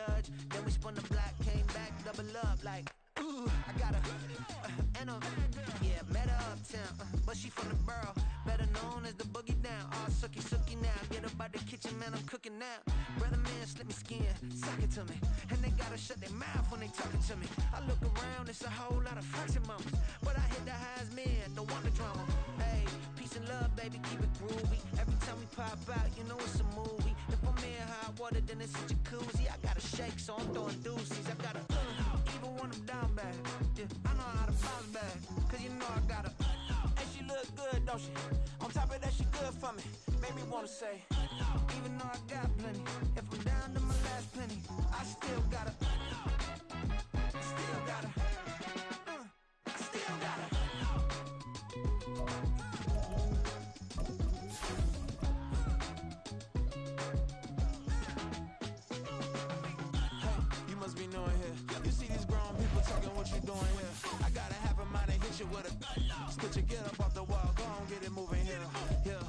judge. Then we spun the block, came back, double up like, ooh, I got her. Yeah, met her uptown, but she from the borough. Better known as the boogie down. All sookie now. Get up out the kitchen, man, I'm cooking now. Brother man, slip me skin, suck it to me. And they gotta shut their mouth when they talking to me. I look around, it's a whole lot of fraction mamas. But I hit the highs, man, don't want the drama. Hey, peace and love, baby, keep it groovy. Every time we pop out, you know it's a movie. If I'm in hot water, then it's a jacuzzi. I gotta shake, so I'm throwing deuces. I gotta even when I'm down bad. Yeah, I know how to bounce back, cause you know I gotta. And she look good, don't she? On top of that, she good for me. Made me wanna say, even though I got plenty, if I'm down to my last penny, I still gotta. Still gotta. I still gotta. You must be knowing here. You see these grown people talking what you doing here. I gotta have a mind and hit you with a split your get up off the wall. Go on, get it moving here. Yeah,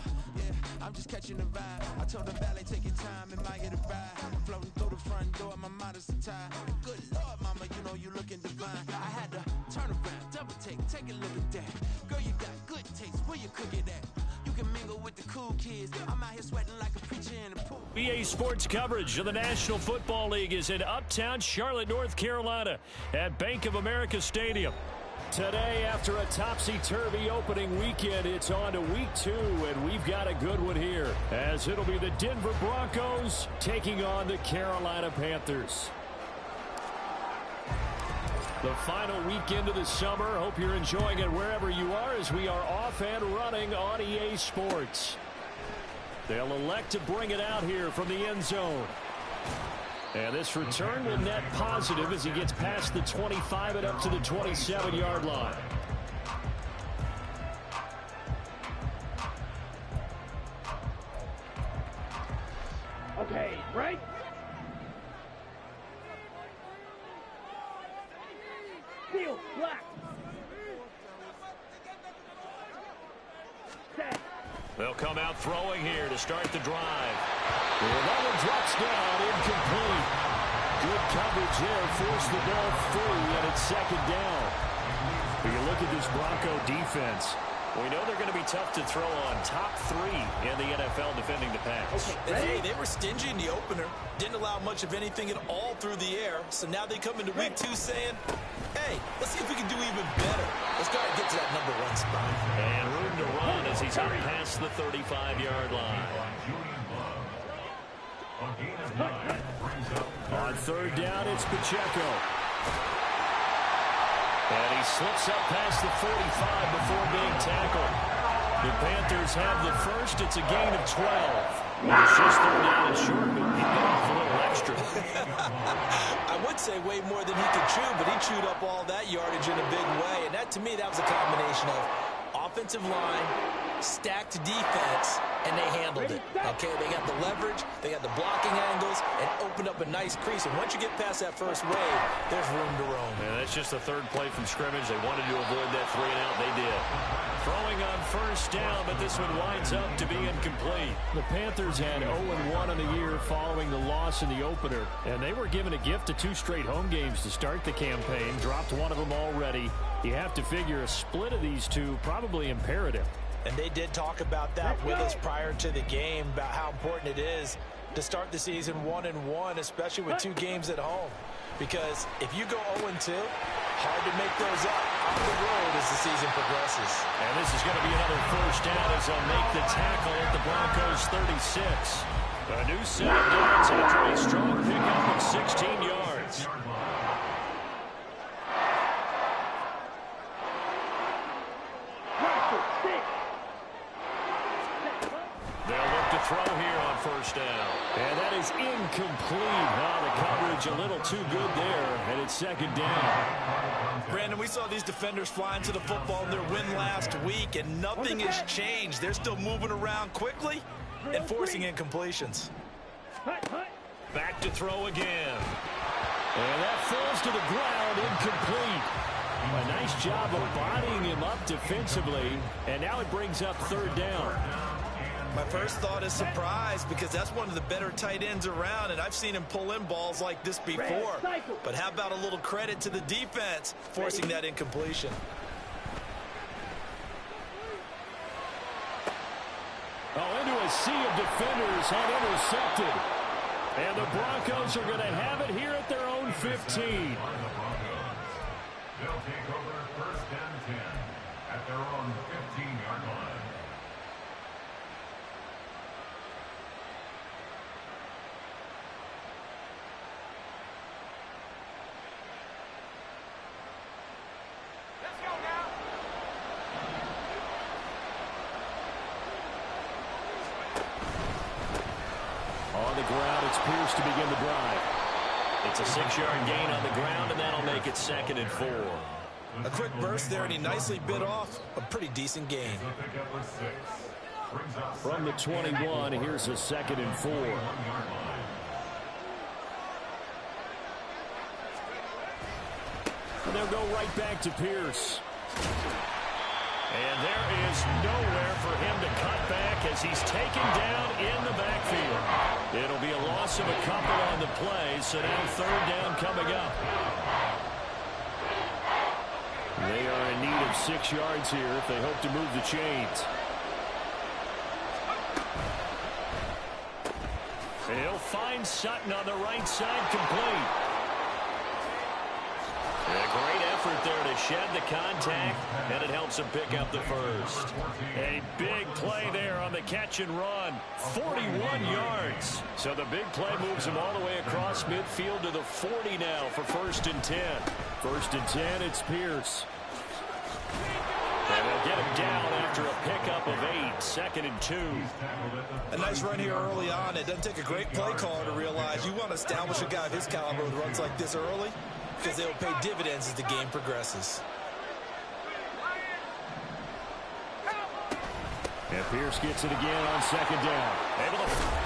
I'm just catching the vibe. I told the valet, take your time, it might get a ride. Floating through the front door, my mind is tied. Good Lord, mama, you know you looking divine. I had to turn around, double take a look at that. Girl, you got good taste, where you cook it at? You can mingle with the cool kids. I'm out here sweating like a preacher in the pool. BA Sports coverage of the National Football League is in uptown Charlotte, North Carolina at Bank of America Stadium. Today, after a topsy-turvy opening weekend, it's on to week 2, and we've got a good one here, as it'll be the Denver Broncos taking on the Carolina Panthers. The final weekend of the summer. Hope you're enjoying it wherever you are, as we are off and running on EA Sports. They'll elect to bring it out here from the end zone. And this return will net positive as he gets past the 25 and up to the 27-yard line. Okay, right? Field, black. Set. They'll come out throwing here to start the drive. And that one drops down, incomplete. Good coverage there, forced the ball free, and it's second down. When you look at this Bronco defense, we know they're going to be tough to throw on. Top 3 in the NFL defending the pass. And hey, they were stingy in the opener. Didn't allow much of anything at all through the air. So now they come into week 2 saying, hey, let's see if we can do even better. Let's try to get to that number 1 spot. And room to run as he's out past the 35-yard line. On third down, it's Pacheco. And he slips up past the 45 before being tackled. The Panthers have the first. It's a gain of 12. It's just third down and short, but he got off a little extra. I would say way more than he could chew, but he chewed up all that yardage in a big way. And that, to me, that was a combination of offensive line, stacked defense, and they handled it. Okay, they got the leverage, they got the blocking angles, and opened up a nice crease. And once you get past that first wave, there's room to roam. And that's just the third play from scrimmage. They wanted to avoid that 3-and-out. They did. Throwing on first down, but this one winds up to be incomplete. The Panthers had 0-1 in the year following the loss in the opener, and they were given a gift of 2 straight home games to start the campaign. Dropped one of them already. You have to figure a split of these two probably imperative. And they did talk about that with us prior to the game, about how important it is to start the season 1-1, especially with 2 games at home. Because if you go 0-2, hard to make those up on the road as the season progresses. And this is going to be another first down as they'll make the tackle at the Broncos 36. A new set of downs after a strong pickup of 16 yards. They'll look to throw here on first down. And that is incomplete. The coverage a little too good there, and it's second down. Brandon, we saw these defenders flying to the football in their win last week, and nothing has changed. They're still moving around quickly and forcing incompletions. Back to throw again. And that falls to the ground, incomplete. A nice job of bodying him up defensively, and now it brings up third down. My first thought is surprise because that's one of the better tight ends around, and I've seen him pull in balls like this before. But how about a little credit to the defense forcing that incompletion? Oh, into a sea of defenders and intercepted. And the Broncos are going to have it here at their own 15. They'll take over first and 10 at their own 15-yard line. On the ground, it's Pierce to begin the drive. It's a 6-yard gain on the ground, and that'll make it 2nd and 4. A quick burst there, and he nicely bit off a pretty decent gain. From the 21, here's a 2nd and 4. And they'll go right back to Pierce. And there is nowhere for him to cut back as he's taken down in the backfield. It'll be a loss of a couple on the play, so now 3rd down coming up. They are in need of 6 yards here if they hope to move the chains. And he'll find Sutton on the right side, complete. A great effort there to shed the contact, and it helps him pick up the first. A big play there on the catch and run. 41 yards. So the big play moves him all the way across midfield to the 40 now for 1st and 10. 1st and 10, it's Pierce. And they'll get him down after a pickup of 8, 2nd and 2. A nice run here early on. It doesn't take a great play caller to realize you want to establish a guy of his caliber with runs like this early, because they'll pay dividends as the game progresses. And Pierce gets it again on 2nd down.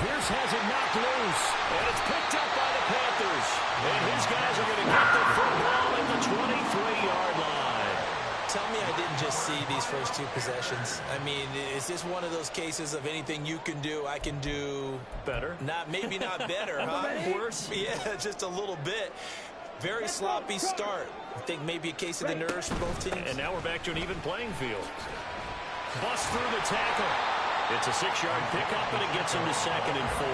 Pierce has it knocked loose, and it's picked up by the Panthers. And his guys are going to get the football at the 23-yard line. Tell me I didn't just see these first 2 possessions. I mean, is this one of those cases of anything you can do, I can do better? Maybe not better, huh? Worse? Yeah, just a little bit. Very sloppy start. I think maybe a case of the nerves for both teams. And now we're back to an even playing field. Bust through the tackle. It's a 6-yard pickup, and it gets him to 2nd and 4.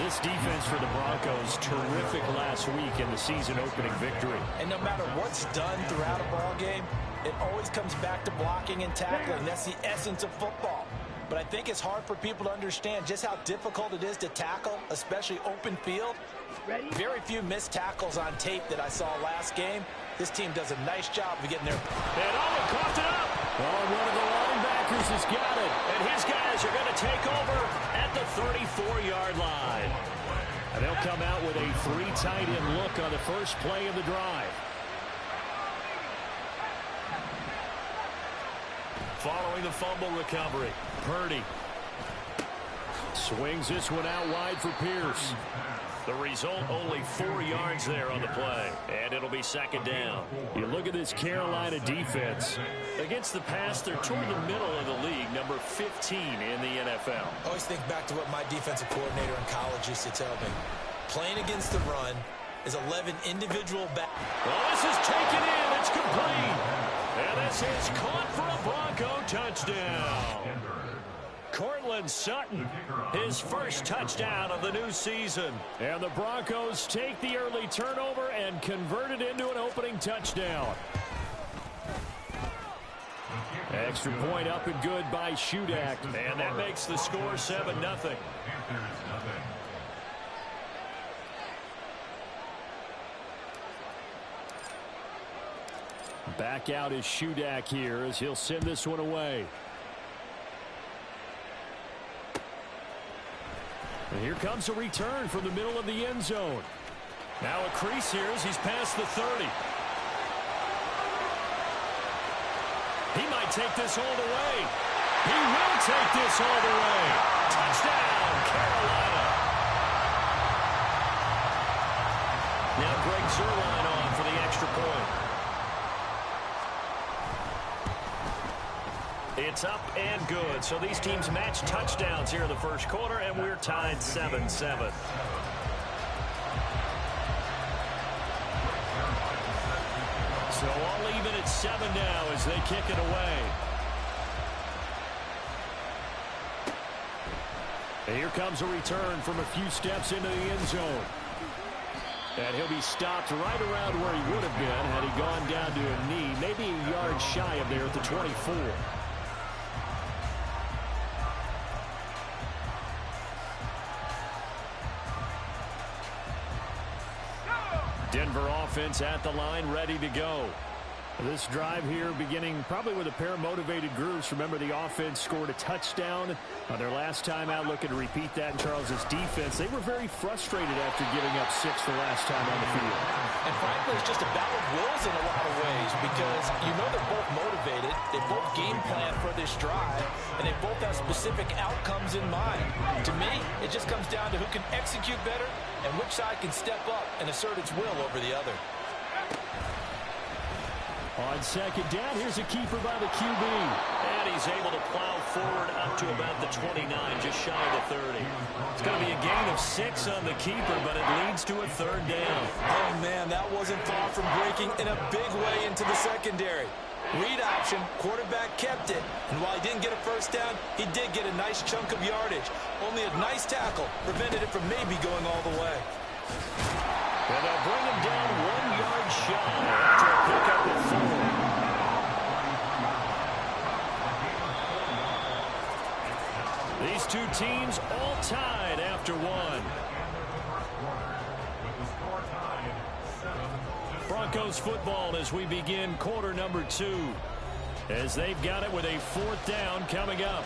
This defense for the Broncos, terrific last week in the season-opening victory. And no matter what's done throughout a ball game, it always comes back to blocking and tackling. That's the essence of football. But I think it's hard for people to understand just how difficult it is to tackle, especially open field. Very few missed tackles on tape that I saw last game. This team does a nice job of getting there. And Owen coughed it up. Oh, one of the linebackers has got it. And his guys are going to take over at the 34-yard line. And they'll come out with a 3 tight end look on the first play of the drive. Following the fumble recovery, Purdy swings this one out wide for Pierce. The result, only 4 yards there on the play, and it'll be 2nd down. You look at this Carolina defense. Against the pass, they're toward the middle of the league, number 15 in the NFL. I always think back to what my defensive coordinator in college used to tell me. Playing against the run is 11 individual back. Well, this is taken in. It's complete. And this is caught for a Bronco touchdown. Cortland Sutton, his first touchdown of the new season. And the Broncos take the early turnover and convert it into an opening touchdown. Extra point up and good by Shudak. And that makes the score 7-0. Back out is Shudak here as he'll send this one away. And here comes a return from the middle of the end zone. Now a crease here as he's past the 30. He might take this all the way. He will take this all the way. Touchdown, Carolina. Now Greg Zuerlein on for the extra point. It's up and good. So these teams match touchdowns here in the first quarter, and we're tied 7-7. So all even at 7 now as they kick it away. And here comes a return from a few steps into the end zone. And he'll be stopped right around where he would have been had he gone down to a knee, maybe a yard shy of there at the 24. Denver offense at the line, ready to go. This drive here beginning probably with a pair of motivated groups. Remember, the offense scored a touchdown on their last time out, looking to repeat that in Charles's defense. They were very frustrated after giving up 6 the last time on the field. And frankly, it's just a battle of wills in a lot of ways because you know they're both motivated. They both game plan for this drive, and they both have specific outcomes in mind. To me, it just comes down to who can execute better and which side can step up and assert its will over the other. On second down, here's a keeper by the QB. And he's able to plow forward up to about the 29, just shy of the 30. It's going to be a gain of 6 on the keeper, but it leads to a third down. Oh, man, that wasn't far from breaking in a big way into the secondary. Read option, quarterback kept it, and while he didn't get a first down, he did get a nice chunk of yardage. Only a nice tackle prevented it from maybe going all the way. And they'll bring him down 1 yard shy after a pickup of 4. These two teams all tied after 1. Broncos football as we begin quarter number 2. As they've got it with a 4th down coming up.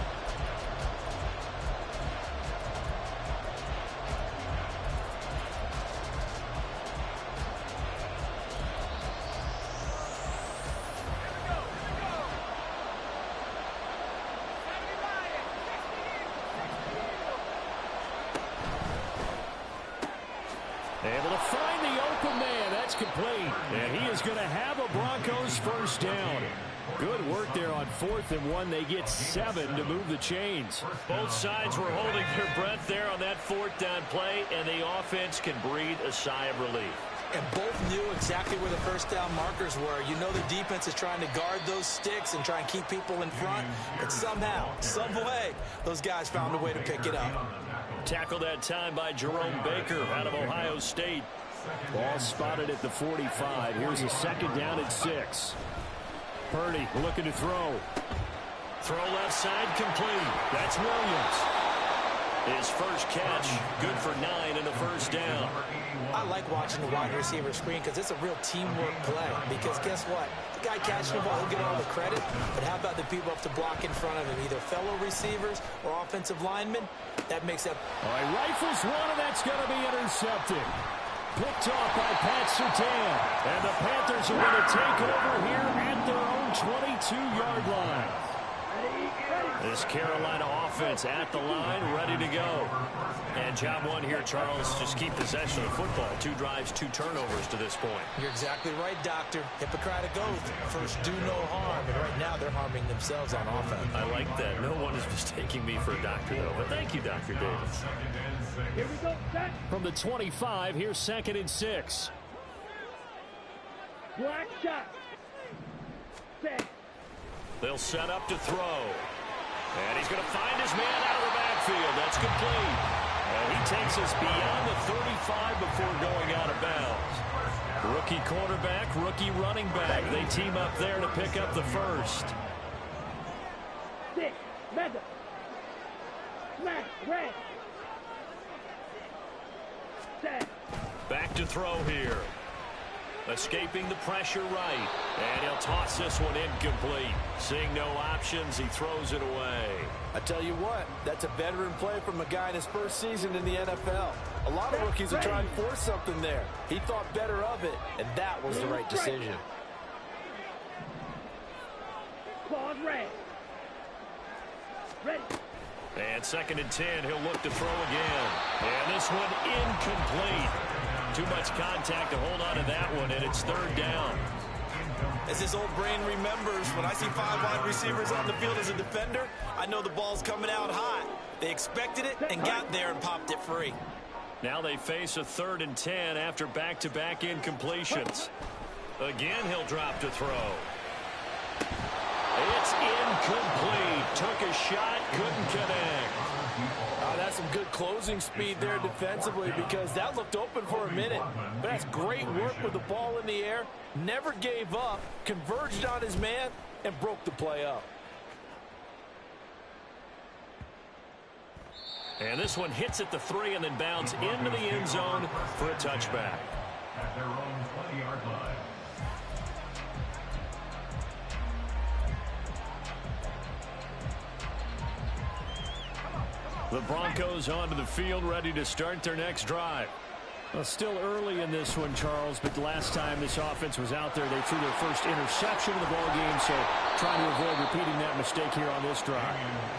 Able to find the open man. That's complete. And he is going to have a Broncos first down. Good work there on 4th and 1. They get 7 to move the chains. Both sides were holding their breath there on that 4th down play, and the offense can breathe a sigh of relief. And both knew exactly where the first down markers were. You know the defense is trying to guard those sticks and try and keep people in front. But somehow, some way, those guys found a way to pick it up. Tackled that time by Jerome Baker out of Ohio State. Ball spotted at the 45. Here's a second down at 6. Purdy looking to throw. Throw left side complete. That's Williams. His first catch, good for 9 and a first down. I like watching the wide receiver screen because it's a real teamwork play. Because guess what? The guy catching the ball will get all the credit. But how about the people up to block in front of him? Either fellow receivers or offensive linemen. That makes that. All right, rifles one, and that's going to be intercepted. Picked off by Pat Surtain. And the Panthers are going to take over here at their own 22-yard line. This Carolina offense at the line, ready to go. And job one here, Charles, just keep possession of the football. 2 drives, 2 turnovers to this point. You're exactly right, Doctor. Hippocratic oath. First, do no harm. And right now, they're harming themselves on offense. I like that. No one is mistaking me for a doctor, though. But thank you, Dr. Davis. Here we go, set. From the 25, here's 2nd and 6. Black shot. Set. They'll set up to throw. And he's going to find his man out of the backfield. That's complete. And he takes us beyond the 35 before going out of bounds. Rookie quarterback, rookie running back. They team up there to pick up the first. 6. Mega. Smash. Red. Set. Back to throw here. Escaping the pressure right. And he'll toss this one incomplete. Seeing no options, he throws it away. I tell you what, that's a veteran play from a guy in his first season in the NFL. A lot of rookies are trying to force something there. He thought better of it, and that was the right decision. Claws red. Ready. And 2nd and 10, he'll look to throw again. And this one incomplete. Too much contact to hold on to that one, and it's 3rd down. As his old brain remembers, when I see 5 wide receivers on the field as a defender, I know the ball's coming out hot. They expected it and got there and popped it free. Now they face a 3rd and 10 after back-to-back incompletions. Again, he'll drop to throw. It's incomplete. Took a shot, couldn't connect. That's some good closing speed there defensively, because that looked open for a minute. But that's great work with the ball in the air. Never gave up, converged on his man, and broke the play up. And this one hits at the 3 and then bounds into the end zone for a touchback. At their own 20-yard line. The Broncos onto the field, ready to start their next drive. Well, still early in this one, Charles, but the last time this offense was out there, they threw their first interception of the ball game, so trying to avoid repeating that mistake here on this drive.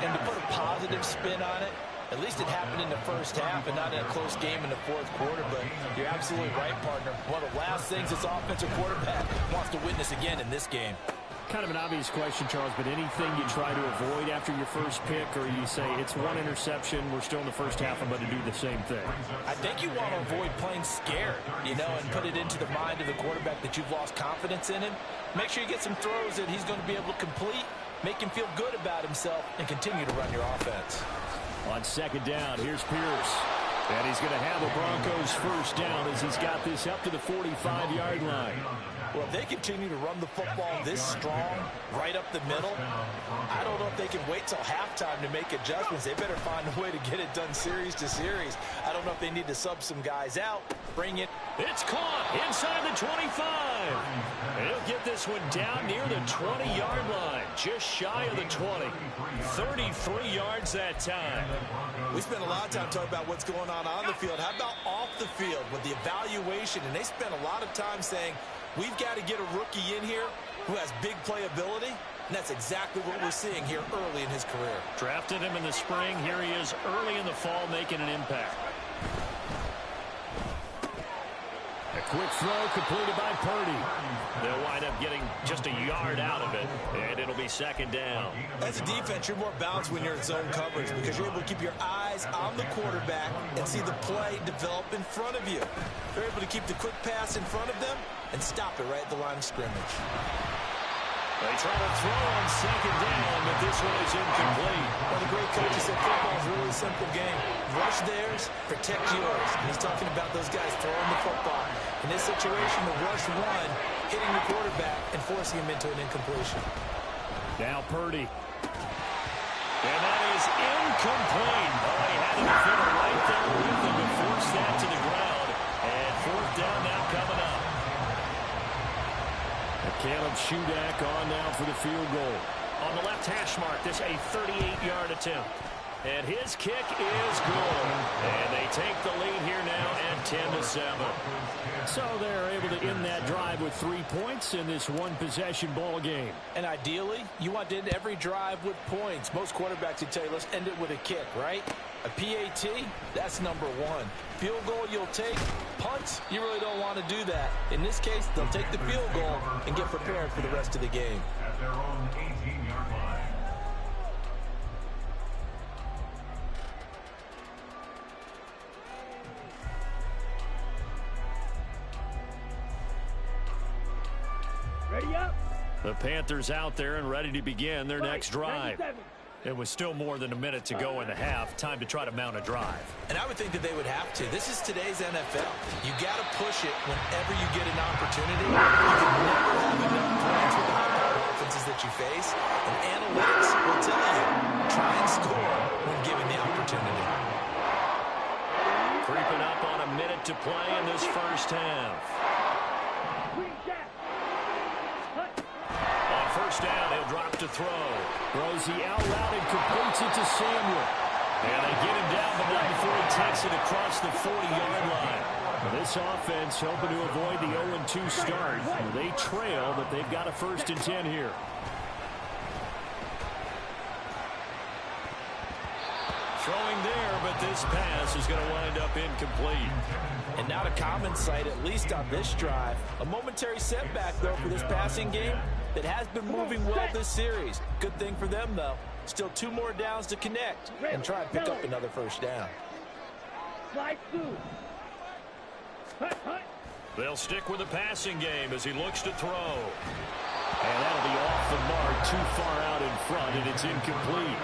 And to put a positive spin on it, at least it happened in the first half and not in a close game in the 4th quarter, but you're absolutely right, partner. One of the last things this offensive quarterback wants to witness again in this game. Kind of an obvious question, Charles, but anything you try to avoid after your first pick, or you say it's 1 interception, we're still in the first half, I'm going to do the same thing? I think you want to avoid playing scared, and put it into the mind of the quarterback that you've lost confidence in him. Make sure you get some throws that he's going to be able to complete, make him feel good about himself, and continue to run your offense. On 2nd down, here's Pierce. And he's going to have the Broncos first down as he's got this up to the 45-yard line. Well, if they continue to run the football this strong, right up the middle, I don't know if they can wait till halftime to make adjustments. They better find a way to get it done series to series. I don't know if they need to sub some guys out, bring it. It's caught inside the 25. He'll get this one down near the 20-yard line, just shy of the 20. 33 yards that time. We spent a lot of time talking about what's going on the field. How about off the field with the evaluation? And they spent a lot of time saying, we've got to get a rookie in here who has big playability, and that's exactly what we're seeing here early in his career. Drafted him in the spring. Here he is early in the fall making an impact. A quick throw completed by Purdy. They'll wind up getting just a yard out of it, and it'll be 2nd down. As a defense, you're more balanced when you're in zone coverage because you're able to keep your eyes on the quarterback and see the play develop in front of you. They're able to keep the quick pass in front of them and stop it right at the line of scrimmage. They try to throw on 2nd down, but this one is incomplete. Well, the great coach said football is a really simple game. Rush theirs, protect yours. And he's talking about those guys throwing the football. In this situation, the rush one, hitting the quarterback and forcing him into an incompletion. Now Purdy. And that is incomplete. Oh, he had him fit right there with him to force that to the ground. And 4th down now coming up. Caleb Shudak on now for the field goal. On the left hash mark, this a 38-yard attempt. And his kick is good. And they take the lead here now at 10-7. So they're able to end that drive with 3 points in this one-possession ball game. And ideally, you want to end every drive with points. Most quarterbacks would tell you, let's end it with a kick, right? A PAT, that's number 1. Field goal you'll take. Punts, you really don't want to do that. In this case, they'll take the field goal and get prepared for the rest of the game. At their own 18-yard line. Ready up. The Panthers out there and ready to begin their next drive. It was still more than a minute to go in the half. Time to try to mount a drive. And I would think that they would have to. This is today's NFL. You got to push it whenever you get an opportunity. You can never have enough points with the high-powered offenses that you face. And analytics will tell you, try and score when given the opportunity. Creeping up on a minute to play in this first half. On first down, he'll drop to throw. Throws the out route and completes it to Samuel. And they get him down, but not before he takes it across the 40-yard line. This offense hoping to avoid the 0-2 start. They trail, but they've got a 1st and 10 here. Throwing there, but this pass is going to wind up incomplete. And not a common sight, at least on this drive. A momentary setback, though, for this passing game that has been moving well this series. Good thing for them, though. Still 2 more downs to connect and try and pick up another first down. Slide through. They'll stick with the passing game as he looks to throw. And that'll be off the mark, too far out in front, and it's incomplete.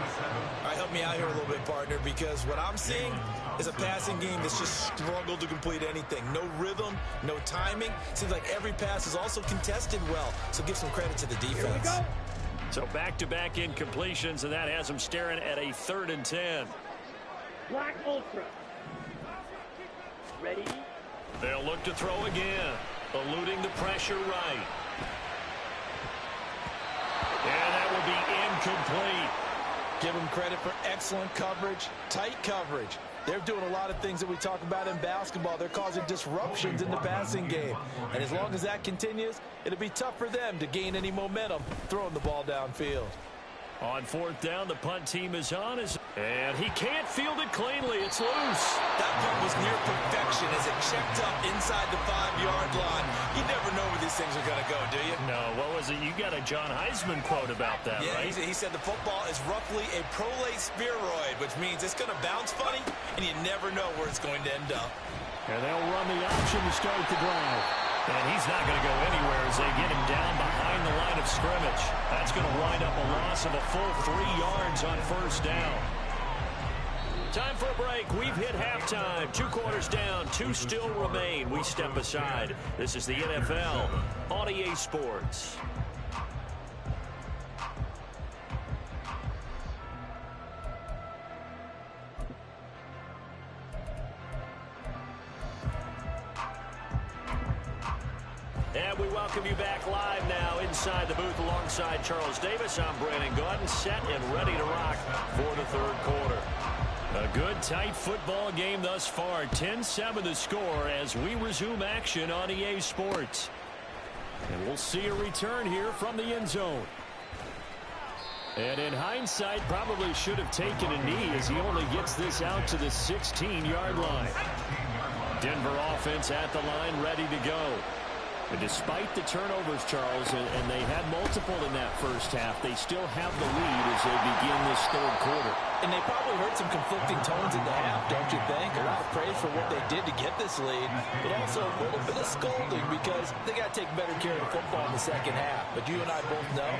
All right, help me out here a little bit, partner, because what I'm seeing is a passing game that's just struggled to complete anything. No rhythm, no timing. Seems like every pass is also contested well, so give some credit to the defense. So back-to-back incompletions, and that has them staring at a 3rd and 10. Black Ultra. Ready? They'll look to throw again, eluding the pressure right. And that will be incomplete. Give them credit for excellent coverage, tight coverage. They're doing a lot of things that we talk about in basketball. They're causing disruptions in the passing game. And as long as that continues, it'll be tough for them to gain any momentum throwing the ball downfield. On 4th down, the punt team is on. And he can't field it cleanly. It's loose. That punt was near perfection as it checked up inside the 5-yard line. You never know where these things are going to go, do you? No, what was it? You got a John Heisman quote about that, yeah, right? He said the football is roughly a prolate spheroid, which means it's going to bounce funny, and you never know where it's going to end up. And they'll run the option to start the drive. And he's not going to go anywhere as they get him down behind the line of scrimmage. That's going to wind up a loss of a full 3 yards on 1st down. Time for a break. We've hit halftime. 2 quarters down. 2 still remain. We step aside. This is the NFL on EA Sports. And we welcome you back live now inside the booth alongside Charles Davis. I'm Brandon Gaudin, set and ready to rock for the 3rd quarter. A good, tight football game thus far. 10-7 the score as we resume action on EA Sports. And we'll see a return here from the end zone. And in hindsight, probably should have taken a knee as he only gets this out to the 16-yard line. Denver offense at the line, ready to go. But despite the turnovers, Charles, and they had multiple in that first half, they still have the lead as they begin this 3rd quarter. And they probably heard some conflicting tones in the half, don't you think? A lot of praise for what they did to get this lead, but also a little bit of scolding because they got to take better care of the football in the 2nd half. But you and I both know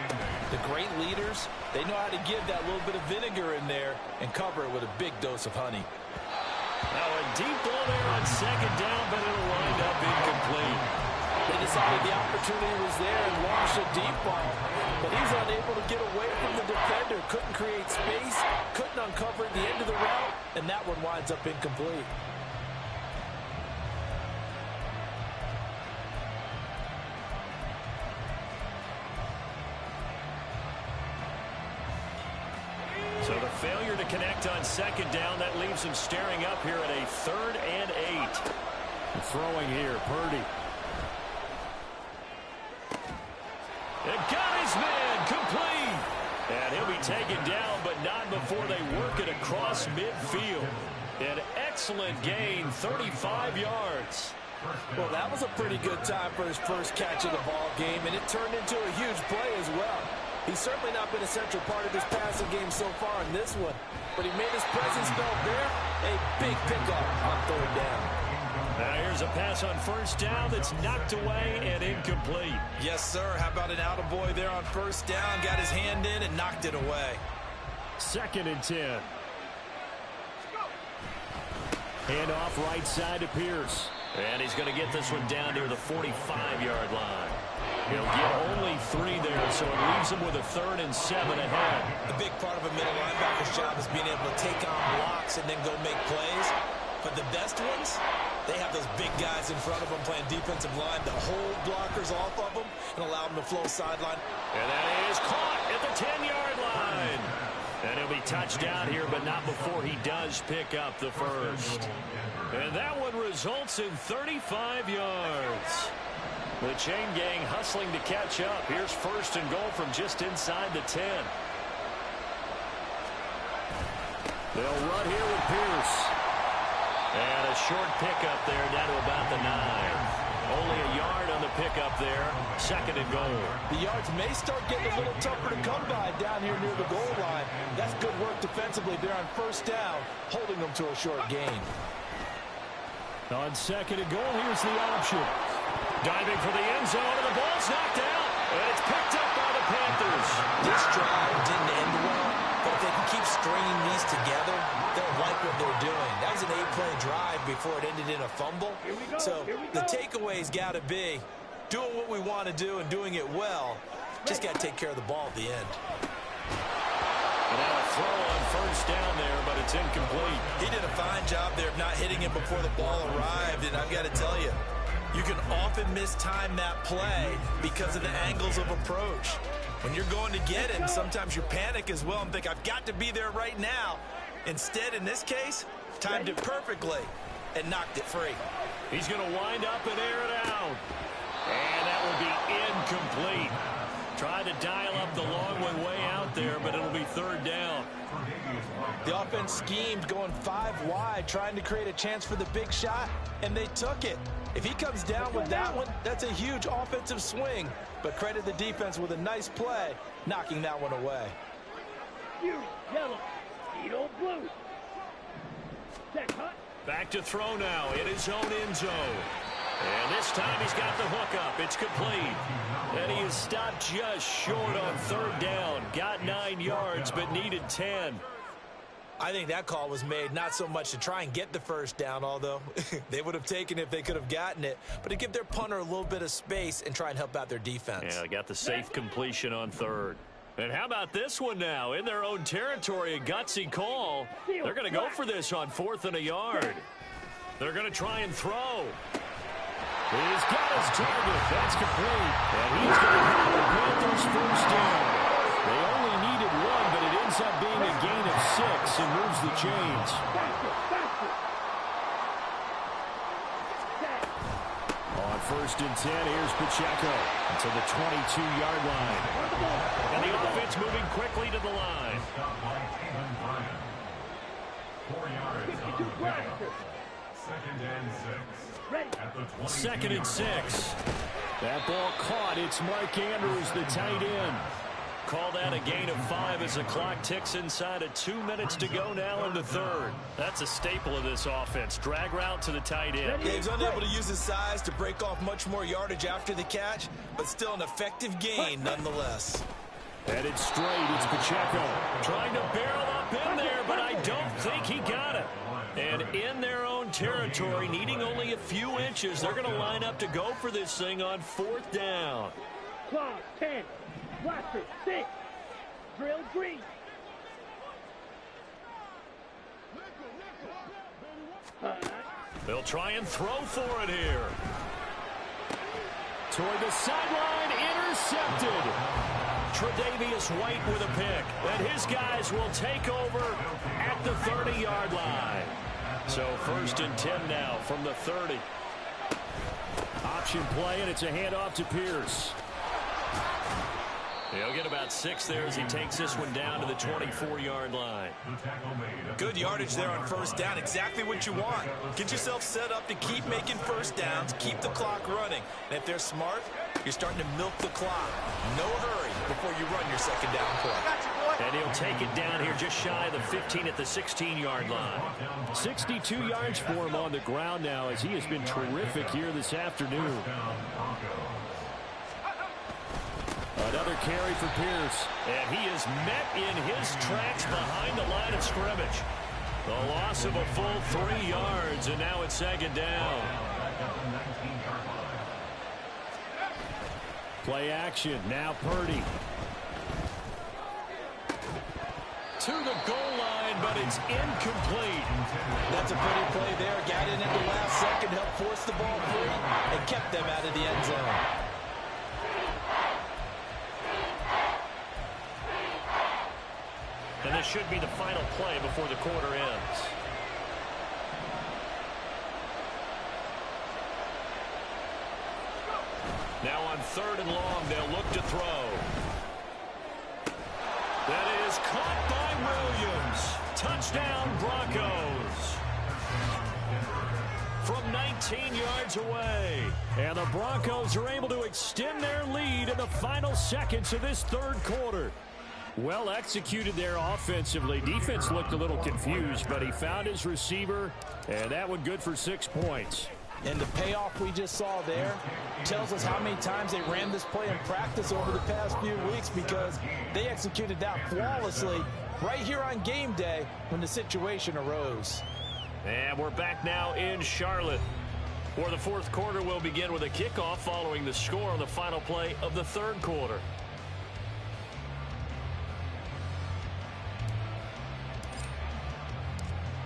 the great leaders, they know how to give that little bit of vinegar in there and cover it with a big dose of honey. Now a deep ball there on 2nd down, but it'll wind up incomplete. They decided the opportunity was there and launched a deep ball. But he's unable to get away from the defender. Couldn't create space. Couldn't uncover the end of the route. And that one winds up incomplete. So the failure to connect on 2nd down, that leaves him staring up here at a 3rd and 8. Throwing here, Purdy. And got his man complete. And he'll be taken down, but not before they work it across midfield. An excellent gain, 35 yards. Well, that was a pretty good time for his first catch of the ball game, and it turned into a huge play as well. He's certainly not been a central part of this passing game so far in this one, but he made his presence felt there. A big pickup on 3rd down. Now here's a pass on 1st down that's knocked away and incomplete. Yes, sir. How about an attaboy there on 1st down? Got his hand in and knocked it away. 2nd and 10. Hand off right side to Pierce. And he's going to get this one down near the 45-yard line. He'll get only 3 there, so it leaves him with a 3rd and 7 ahead. A big part of a middle linebacker's job is being able to take on blocks and then go make plays. But the best ones, they have those big guys in front of them playing defensive line to hold blockers off of them and allow them to flow sideline. And that is caught at the 10-yard line. And he'll be touched down here, but not before he does pick up the 1st. And that one results in 35 yards. The chain gang hustling to catch up. Here's 1st and goal from just inside the 10. They'll run here with Pierce. And a short pickup there down to about the 9. Only a yard on the pickup there. 2nd and goal. The yards may start getting a little tougher to come by down here near the goal line. That's good work defensively there on 1st down, holding them to a short gain. On 2nd and goal, here's the option. Diving for the end zone, and the ball's knocked out. And it's picked up by the Panthers. This drive didn't end well, but if they can keep stringing these together, they'll like what they're doing. That was an 8-play drive before it ended in a fumble. So the takeaway's got to be doing what we want to do and doing it well. Just got to take care of the ball at the end. And now a throw on 1st down there, but it's incomplete. He did a fine job there of not hitting it before the ball arrived, and I've got to tell you, you can often mistime that play because of the angles of approach. When you're going to get it, and sometimes you panic as well and think, I've got to be there right now. Instead, in this case, timed it perfectly and knocked it free. He's going to wind up and air it out. And that will be incomplete. Tried to dial up the long one way out there, but it'll be 3rd down. The offense schemed going 5 wide, trying to create a chance for the big shot, and they took it. If he comes down with that one, that's a huge offensive swing. But credit the defense with a nice play, knocking that one away. Yellow. Speedo blue. Set cut. Back to throw now in his own end zone. And this time he's got the hook up. It's complete. And he is stopped just short on 3rd down. Got 9 yards, but needed 10. I think that call was made not so much to try and get the 1st down, although they would have taken it if they could have gotten it, but to give their punter a little bit of space and try and help out their defense. Yeah, they got the safe completion on 3rd. And how about this one now? In their own territory, a gutsy call. They're going to go for this on 4th and a yard. They're going to try and throw. He's got his target. That's complete. And he's going to have the Panthers 1st down. They only needed 1, but it ends up being a gain of 6 and moves the chains. On 1st and 10, here's Pacheco to the 22-yard line. And the offense moving quickly to the line. 4 yards on the pickup. 2nd and 6. At the 2nd and 6. That ball caught. It's Mark Andrews, the tight end. Call that a gain of 5 as the clock ticks inside of 2 minutes to go now in the 3rd. That's a staple of this offense. Drag route to the tight end. Yeah, he's unable to use his size to break off much more yardage after the catch, but still an effective gain nonetheless. Headed straight, it's Pacheco. Trying to barrel up in there, but I don't think he got it. And in their own territory, needing only a few inches, they're going to line up to go for this thing on 4th down. Clock 10. Blaster 6. Drill green. They'll try and throw for it here. Toward the sideline, intercepted. Tre'Davious White with a pick. And his guys will take over at the 30-yard line. So 1st and 10 now from the 30. Option play, and it's a handoff to Pierce. He'll get about 6 there as he takes this one down to the 24-yard line. Good yardage there on 1st down. Exactly what you want. Get yourself set up to keep making 1st downs, keep the clock running. And if they're smart, you're starting to milk the clock. No hurry before you run your 2nd down play. And he'll take it down here just shy of the 15 at the 16-yard line. 62 yards for him on the ground now as he has been terrific here this afternoon. Another carry for Pierce. And he is met in his tracks behind the line of scrimmage. The loss of a full 3 yards, and now it's 2nd down. Play action. Now Purdy. To the goal line, but it's incomplete. That's a pretty play there. Got in at the last second, helped force the ball free, and kept them out of the end zone. And this should be the final play before the quarter ends. Now on 3rd and long, they'll look to throw. That is caught by Williams. Touchdown, Broncos. From 19 yards away. And the Broncos are able to extend their lead in the final seconds of this third quarter. Well executed there offensively. Defense looked a little confused, but he found his receiver, and that one good for 6 points. And the payoff we just saw there tells us how many times they ran this play in practice over the past few weeks, because they executed that flawlessly right here on game day when the situation arose. And we're back now in Charlotte, where the fourth quarter will begin with a kickoff following the score on the final play of the third quarter.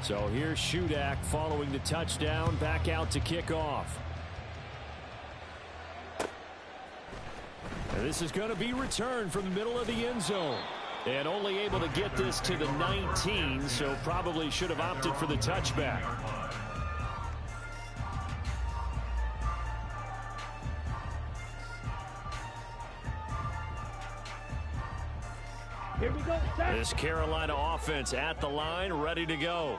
So here's Shudak following the touchdown, back out to kick off. And this is going to be returned from the middle of the end zone. And only able to get this to the 19, so probably should have opted for the touchback. Here we go, set. This Carolina offense at the line, ready to go.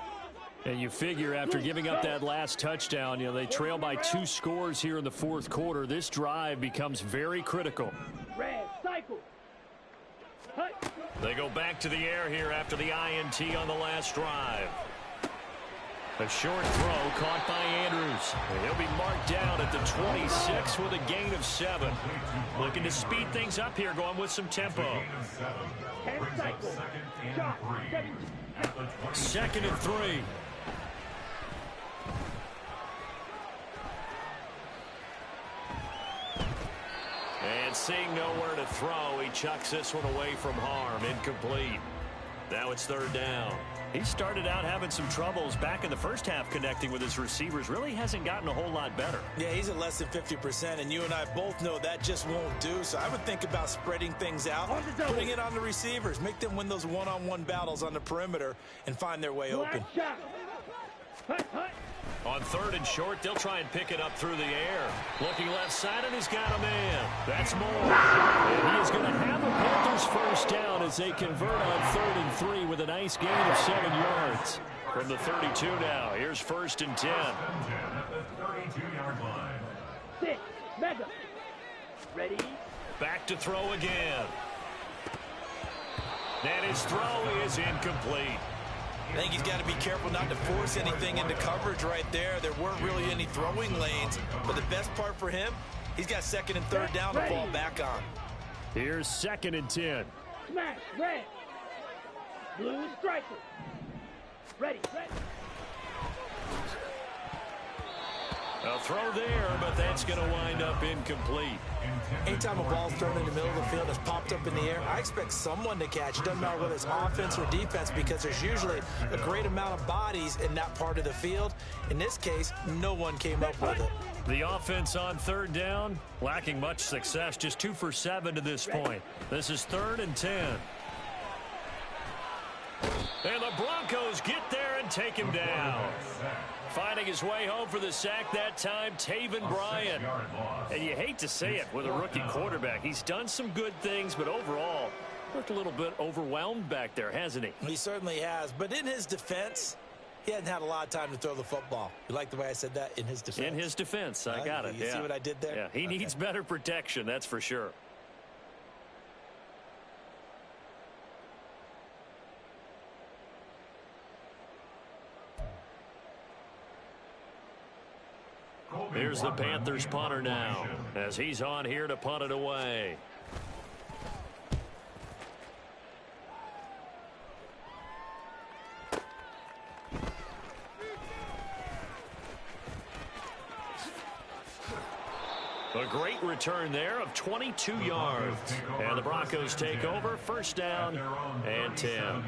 And you figure after giving up that last touchdown, they trail by 2 scores here in the fourth quarter. This drive becomes very critical. Red, cycle. Hut. They go back to the air here after the INT on the last drive. A short throw caught by Andrews. And he'll be marked down at the 26 with a gain of 7. Looking to speed things up here, going with some tempo. 10 cycle. Shot. 2nd and 3. And seeing nowhere to throw, he chucks this one away from harm. Incomplete. Now it's 3rd down. He started out having some troubles back in the first half connecting with his receivers. Really hasn't gotten a whole lot better. Yeah, he's at less than 50%, and you and I both know that just won't do. So I would think about spreading things out, putting it on the receivers, make them win those one-on-one battles on the perimeter and find their way open. Shot. Hut, hut. On 3rd and short, they'll try and pick it up through the air. Looking left side, and he's got a man. That's Moore. And he is going to have a Panthers first down as they convert on 3rd and 3 with a nice gain of 7 yards. From the 32 now, here's 1st and 10. At the 32-yard line. 6, mega. Ready. Back to throw again. And his throw is incomplete. I think he's got to be careful not to force anything into coverage right there. There weren't really any throwing lanes, but the best part for him, he's got 2nd and 3rd down to fall back on. Here's 2nd and 10. Smash. Red. Blue striker. Ready. A throw there, but that's going to wind up incomplete. Anytime a ball's thrown in the middle of the field, it's popped up in the air, I expect someone to catch. It doesn't matter whether it's offense or defense, because there's usually a great amount of bodies in that part of the field. In this case, no one came up with it. The offense on 3rd down, lacking much success, just 2 for 7 to this point. This is 3rd and 10. And the Broncos get there and take him down. Finding his way home for the sack that time, Taven Bryan. And you hate to say it with a rookie quarterback. He's done some good things, but overall, looked a little bit overwhelmed back there, hasn't he? He certainly has. But in his defense, he hadn't had a lot of time to throw the football. You like the way I said that? In his defense. In his defense. I got it. You see what I did there? Yeah, he needs better protection, that's for sure. Here's the Panthers punter now, as he's on here to punt it away. A great return there of 22 yards. And the Broncos take over, 1st down and 10.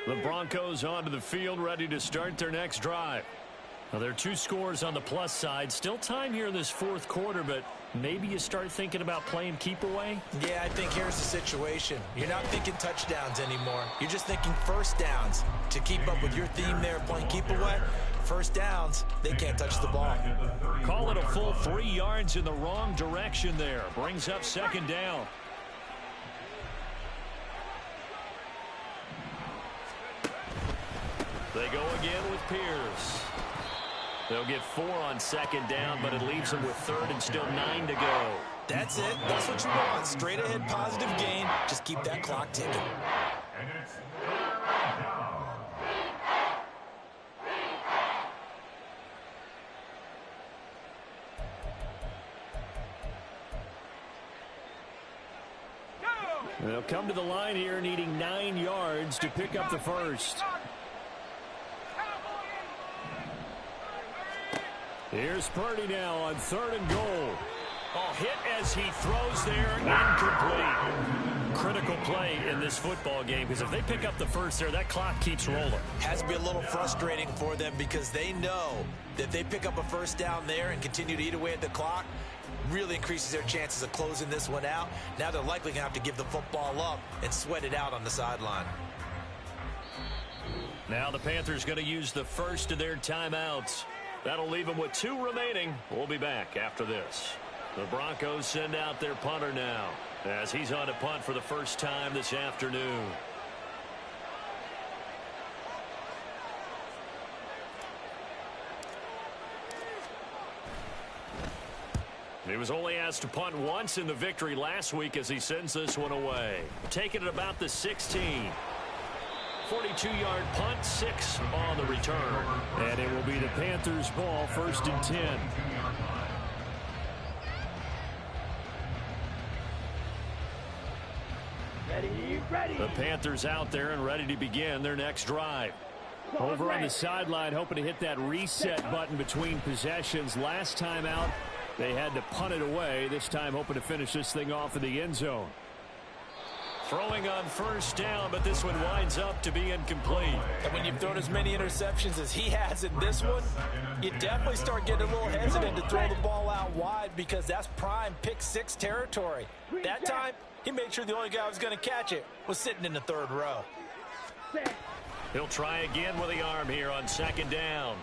The Broncos onto the field, ready to start their next drive. Now, there are 2 scores on the plus side. Still time here in this fourth quarter, but maybe you start thinking about playing keep away? Yeah, I think here's the situation. You're not thinking touchdowns anymore. You're just thinking 1st downs. To keep up with your theme there, playing keep away, first downs, they can't touch the ball. Call it a full 3 yards in the wrong direction there. Brings up second down. They go again with Pierce. They'll get 4 on second down, but it leaves them with third and still 9 to go. That's it. That's what you want. Straight ahead positive gain. Just keep that clock ticking. And it's third down. They'll come to the line here needing 9 yards to pick up the first. Here's Purdy now on third and goal. Oh, hit as he throws there, incomplete. Critical play in this football game, because if they pick up the first there, that clock keeps rolling. Has to be a little frustrating for them because they know that if they pick up a first down there and continue to eat away at the clock, really increases their chances of closing this one out. Now they're likely going to have to give the football up and sweat it out on the sideline. Now the Panthers going to use the first of their timeouts. That'll leave them with 2 remaining. We'll be back after this. The Broncos send out their punter now as he's on to punt for the first time this afternoon. He was only asked to punt once in the victory last week as he sends this one away. Taking it about the 16. 42-yard punt, 6 on the return. And it will be the Panthers' ball, first and 10. Ready. The Panthers out there and ready to begin their next drive. Over on the sideline, hoping to hit that reset button between possessions. Last time out, they had to punt it away. This time hoping to finish this thing off in the end zone. Throwing on first down, but this one winds up to be incomplete. And when you've thrown as many interceptions as he has in this one, you definitely start getting a little hesitant to throw the ball out wide because that's prime pick 6 territory. That time, he made sure the only guy who was going to catch it was sitting in the third row. He'll try again with the arm here on second down.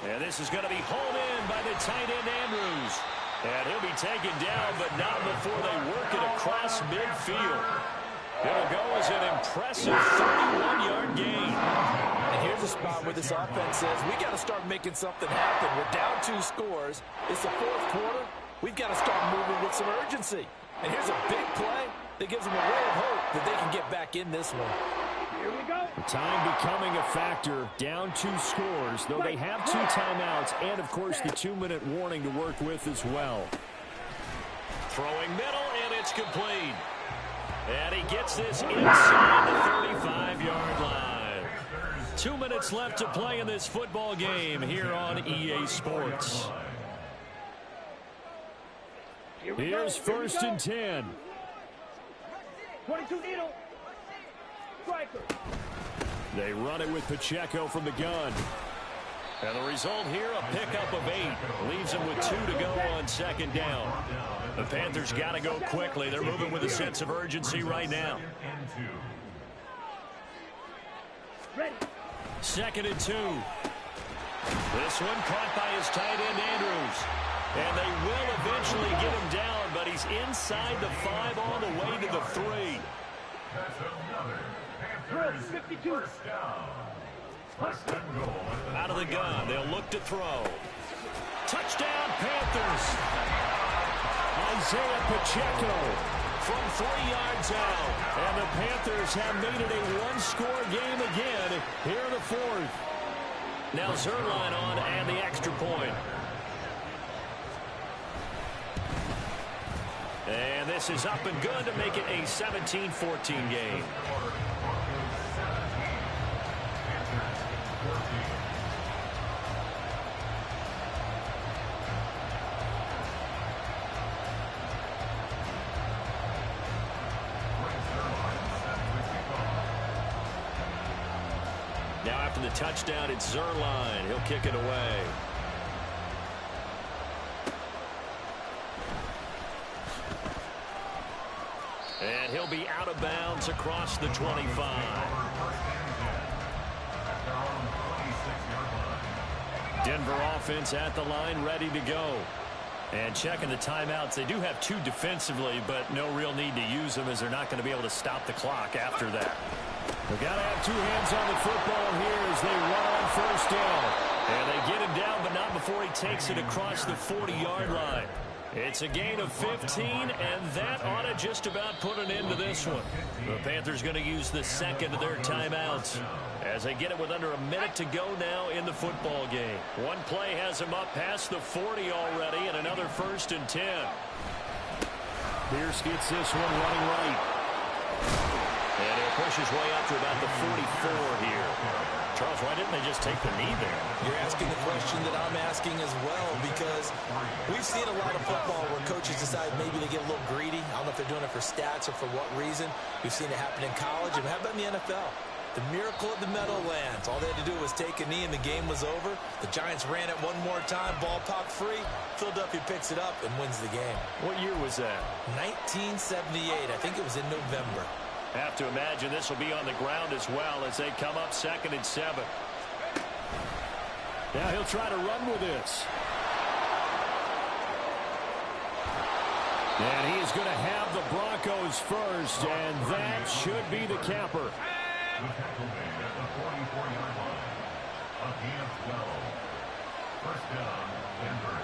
And this is going to be hauled in by the tight end Andrews. And he'll be taken down, but not before they work it across midfield. It'll go as an impressive 31-yard gain. And here's a spot where this offense says, we got to start making something happen. We're down 2 scores. It's the 4th quarter. We've got to start moving with some urgency. And here's a big play that gives them a ray of hope that they can get back in this one. Here we go. Time becoming a factor. Down 2 scores, though they have 2 timeouts and, of course, the 2-minute warning to work with as well. Throwing middle, and it's complete. And he gets this inside the 35-yard line. 2 minutes left to play in this football game here on EA Sports. Here's first and 10. 22 needle. Striker. They run it with Pacheco from the gun. And the result here, a pickup of 8. Leaves them with 2 to go on second down. The Panthers got to go quickly. They're moving with a sense of urgency right now. Ready. Second and 2. This one caught by his tight end Andrews. And they will eventually get him down, but he's inside the 5 on the way to the 3. That's another. Panthers 52. Out of the gun, they'll look to throw. Touchdown, Panthers. Isaiah Pacheco from 3 yards out. And the Panthers have made it a 1-score game again here in the 4th. Now Zerline on and the extra point. And this is up and good to make it a 17-14 game. Now after the touchdown, it's Zerline. He'll kick it away. And he'll be out of bounds across the 25. Denver offense at the line, ready to go. And checking the timeouts, they do have 2 defensively, but no real need to use them as they're not going to be able to stop the clock after that. They've got to have 2 hands on the football here as they run on first down. And they get him down, but not before he takes it across the 40-yard line. It's a gain of 15, and that ought to just about put an end to this one. The Panthers going to use the second of their timeouts as they get it with under a minute to go now in the football game. One play has them up past the 40 already, and another 1st and 10. Pierce gets this one running right. And he'll push his way up to about the 44 here. Charles, why didn't they just take the knee there? You're asking the question that I'm asking as well, because we've seen a lot of football where coaches decide maybe they get a little greedy. I don't know if they're doing it for stats or for what reason. We've seen it happen in college, and how about in the NFL? The miracle of the Meadowlands. All they had to do was take a knee, and the game was over. The Giants ran it one more time, ball popped free. Philadelphia picks it up and wins the game. What year was that? 1978. I think it was in November. Have to imagine this will be on the ground as well as they come up 2nd and 7. Now he'll try to run with this. And he's going to have the Broncos first, and that should be the capper. The tackle made at the 44-yard line. A gain of 12. First down, Denver.